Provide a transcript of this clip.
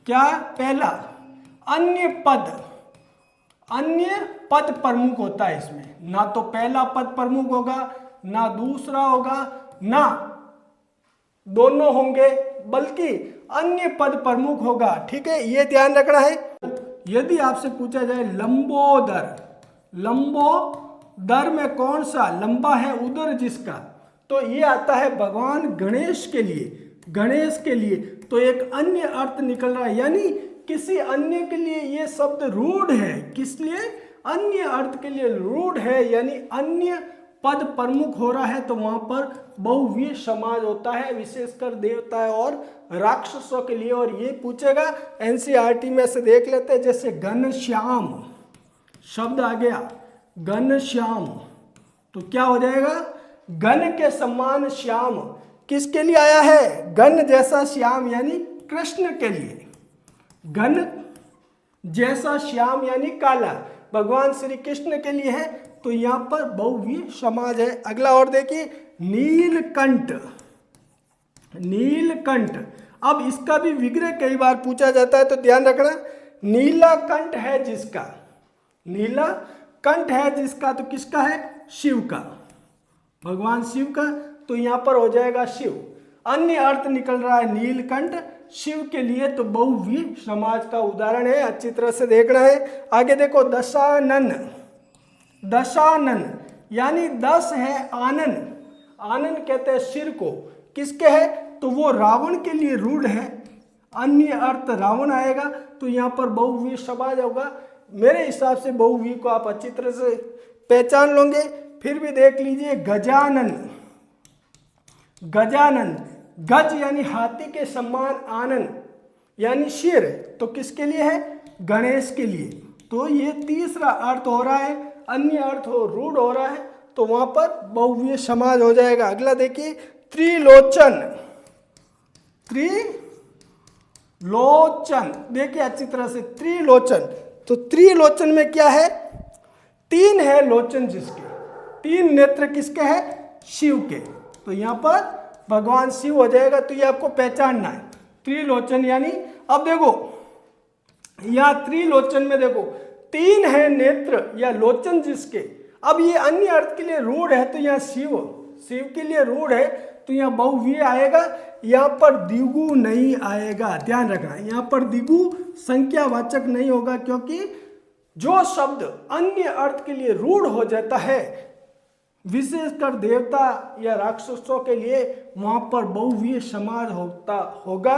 क्या? पहला अन्य पद प्रमुख होता है इसमें, ना तो पहला पद प्रमुख होगा, ना दूसरा होगा, ना दोनों होंगे, बल्कि अन्य पद प्रमुख होगा। ठीक है, ये ध्यान रखना है। यदि आपसे पूछा जाए लंबोदर, लंबोदर में कौन सा लंबा है उदर जिसका, तो ये आता है भगवान गणेश के लिए, तो एक अन्य अर्थ निकल रहा है, यानी किसी अन्य के लिए ये शब्द रूढ़ है। किस लिए? अन्य अर्थ के लिए रूढ़ है, यानी अन्य पद प्रमुख हो रहा है, तो वहां पर बहुव्रीहि समाज होता है, विशेषकर देवता और राक्षसों के लिए। और ये पूछेगा एनसीईआरटी में से, देख लेते हैं। जैसे घनश्याम शब्द आ गया, घनश्याम, तो क्या हो जाएगा? घन के समान श्याम किसके लिए आया है? घन जैसा श्याम यानी कृष्ण के लिए। घन जैसा श्याम यानी काला भगवान श्री कृष्ण के लिए है, तो यहां पर बहुव्रीहि समाज है। अगला और देखिए, नीलकंठ। नीलकंठ, अब इसका भी विग्रह कई बार पूछा जाता है, तो ध्यान रखना। नीला कंठ है जिसका, नीला कंठ है जिसका, तो किसका है? शिव का, भगवान शिव का, तो यहां पर हो जाएगा शिव। अन्य अर्थ निकल रहा है नीलकंठ शिव के लिए, तो बहुव्रीहि समाज का उदाहरण है, अच्छी तरह से देखना है। आगे देखो, दशानन। दशानन यानी 10 है आनन, आनन कहते हैं सिर को, किसके है? तो वो रावण के लिए रूढ़ है, अन्य अर्थ रावण आएगा, तो यहाँ पर बहुव्रीहि समाज होगा। मेरे हिसाब से बहुव्रीहि को आप अच्छी तरह से पहचान लोगे। फिर भी देख लीजिए, गजानन। गजानन, गज यानी हाथी के समान, आनन यानी शेर, तो किसके लिए है? गणेश के लिए। तो ये तीसरा अर्थ हो रहा है, अन्य अर्थ हो रूढ़ हो रहा है, तो वहां पर बहुव्रीहि समाज हो जाएगा। अगला देखिए, त्रिलोचन। त्रिलोचन, देखिए अच्छी तरह से, त्रिलोचन, तो त्रिलोचन में क्या है? 3 है लोचन जिसके, 3 नेत्र किसके हैं? शिव के, तो यहां पर भगवान शिव हो जाएगा। तो ये आपको पहचानना है, त्रिलोचन यानी। अब देखो यहां त्रिलोचन में देखो 3 है नेत्र या लोचन जिसके, अब ये अन्य अर्थ के लिए रूढ़ है, तो यहाँ शिव के लिए रूढ़ है, तो यहाँ बहुव्रीहि आएगा। यहाँ पर द्विगु नहीं आएगा, ध्यान रखना, यहाँ पर द्विगु संख्यावाचक नहीं होगा, क्योंकि जो शब्द अन्य अर्थ के लिए रूढ़ हो जाता है, विशेषकर देवता या राक्षसों के लिए, वहां पर बहुव्रीहि समाज होगा।